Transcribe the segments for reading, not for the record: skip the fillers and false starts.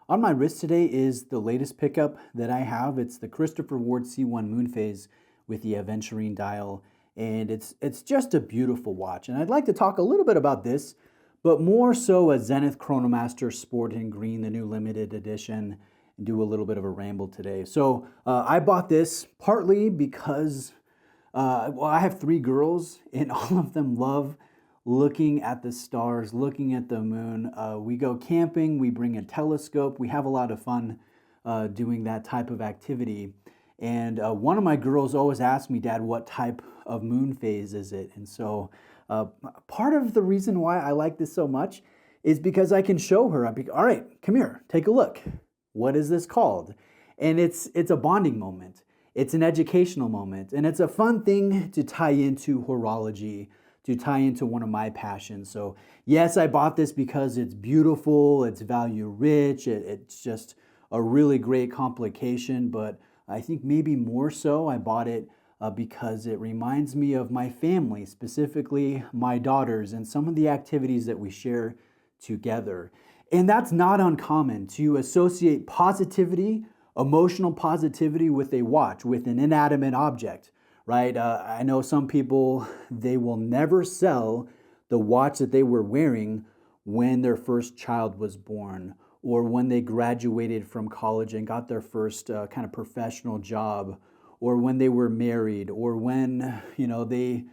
On my wrist today is the latest pickup that I have. It's the Christopher Ward C1 Moon Phase with the aventurine dial, and it's just a beautiful watch. And I'd like to talk a little bit about this, but more so a Zenith Chronomaster Sport in Green, the new limited edition, and do a little bit of a ramble today. So I bought this partly because I have three girls, and all of them love looking at the stars, looking at the moon. We go camping, we bring a telescope, we have a lot of fun doing that type of activity. And one of my girls always asks me, Dad, what type of moon phase is it? And so part of the reason why I like this so much is because I can show her. All right, come here, take a look. What is this called? And it's a bonding moment. It's an educational moment, and it's a fun thing to tie into horology, to tie into one of my passions. So yes, I bought this because it's beautiful, it's value rich, it's just a really great complication, but I think maybe more so I bought it because it reminds me of my family, specifically my daughters, and some of the activities that we share together. And that's not uncommon to associate positivity, emotional positivity with a watch, with an inanimate object, right? I know some people, they will never sell the watch that they were wearing when their first child was born, or when they graduated from college and got their first kind of professional job, or when they were married, or when, they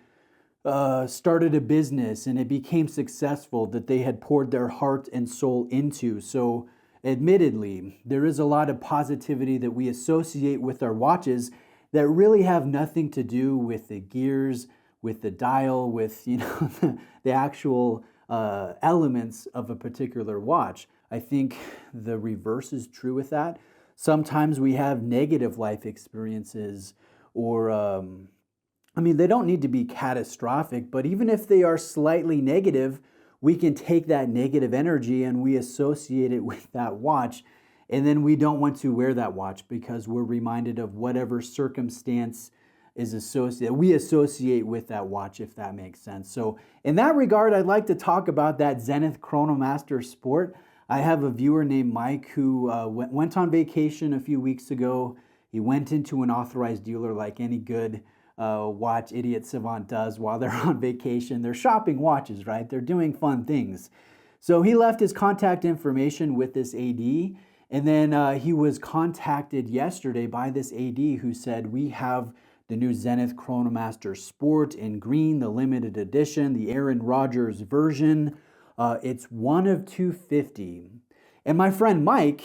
started a business and it became successful that they had poured their heart and soul into. So admittedly, there is a lot of positivity that we associate with our watches that really have nothing to do with the gears, with the dial, with the actual elements of a particular watch. I think the reverse is true with that. Sometimes we have negative life experiences, or they don't need to be catastrophic, but even if they are slightly negative, we can take that negative energy and we associate it with that watch. And then we don't want to wear that watch because we're reminded of whatever circumstance is associated, we associate with that watch, if that makes sense. So in that regard, I'd like to talk about that Zenith Chronomaster Sport. I have a viewer named Mike who went on vacation a few weeks ago. He went into an authorized dealer like any good watch idiot savant does while they're on vacation. They're shopping watches, right? They're doing fun things. So he left his contact information with this AD, and then he was contacted yesterday by this AD who said, we have the new Zenith Chronomaster Sport in green, the limited edition, the Rodgers version. It's one of 250. And my friend Mike,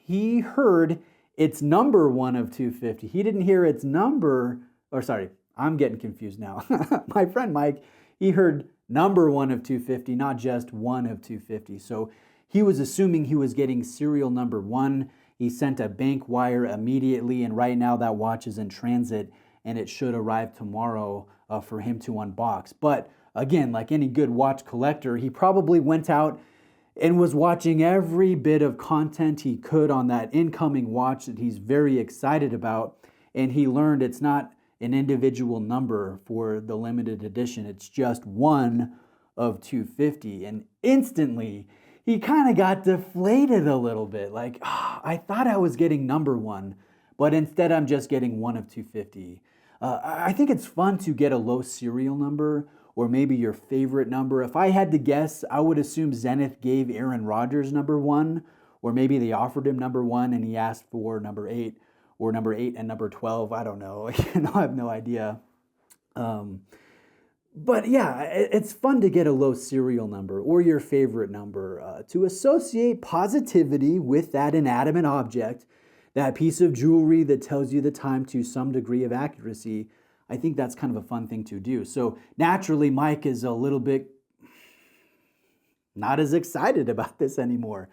he heard it's number one of 250. He didn't hear its number. Or sorry, I'm getting confused now. My friend Mike, he heard number one of 250, not just one of 250. So he was assuming he was getting serial number one. He sent a bank wire immediately, and right now that watch is in transit, and it should arrive tomorrow for him to unbox. But again, like any good watch collector, he probably went out and was watching every bit of content he could on that incoming watch that he's very excited about, and he learned it's not an individual number for the limited edition. It's just one of 250. And instantly, he kind of got deflated a little bit. Like, I thought I was getting number one, but instead I'm just getting one of 250. I think it's fun to get a low serial number, or maybe your favorite number. If I had to guess, I would assume Zenith gave Rodgers number one, or maybe they offered him number one and he asked for number 8. Or number 8 and number 12, I don't know. I have no idea. But yeah, it's fun to get a low serial number or your favorite number to associate positivity with that inanimate object, that piece of jewelry that tells you the time to some degree of accuracy. I think that's kind of a fun thing to do. So naturally, Mike is a little bit not as excited about this anymore.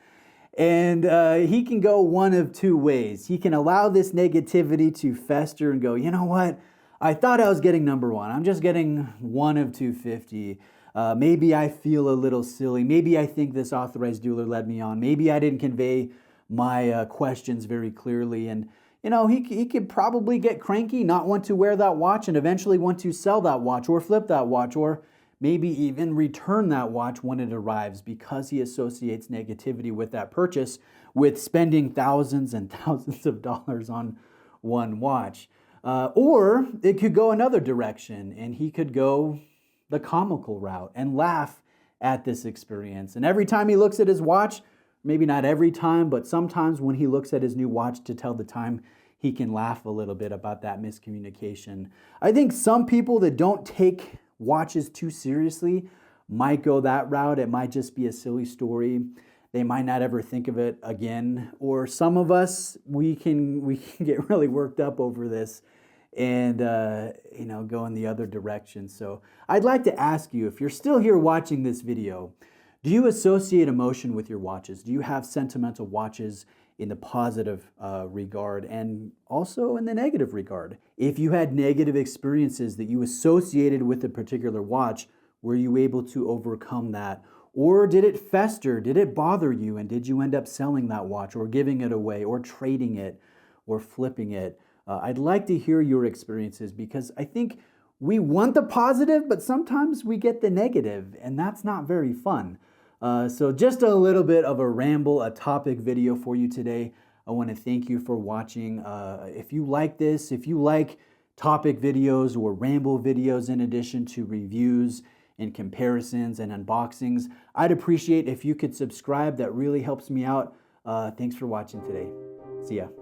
And he can go one of two ways. He can allow this negativity to fester and go, you know what? I thought I was getting number one. I'm just getting one of 250. Maybe I feel a little silly. Maybe I think this authorized dealer led me on. Maybe I didn't convey my questions very clearly. And, he could probably get cranky, not want to wear that watch, and eventually want to sell that watch or flip that watch, or maybe even return that watch when it arrives because he associates negativity with that purchase, with spending thousands and thousands of dollars on one watch. Or it could go another direction, and he could go the comical route and laugh at this experience. And every time he looks at his watch, maybe not every time, but sometimes when he looks at his new watch to tell the time, he can laugh a little bit about that miscommunication. I think some people that don't take watches too seriously might go that route. It might just be a silly story. They might not ever think of it again. Or some of us, we can get really worked up over this and go in the other direction. So I'd like to ask you, if you're still here watching this video, do you associate emotion with your watches? Do you have sentimental watches in the positive regard and also in the negative regard? If you had negative experiences that you associated with a particular watch, were you able to overcome that? Or did it fester? Did it bother you? And did you end up selling that watch or giving it away or trading it or flipping it? I'd like to hear your experiences, because I think we want the positive, but sometimes we get the negative, and that's not very fun. So just a little bit of a ramble, a topic video for you today. I want to thank you for watching. If you like this, if you like topic videos or ramble videos in addition to reviews and comparisons and unboxings, I'd appreciate if you could subscribe. That really helps me out. Thanks for watching today. See ya.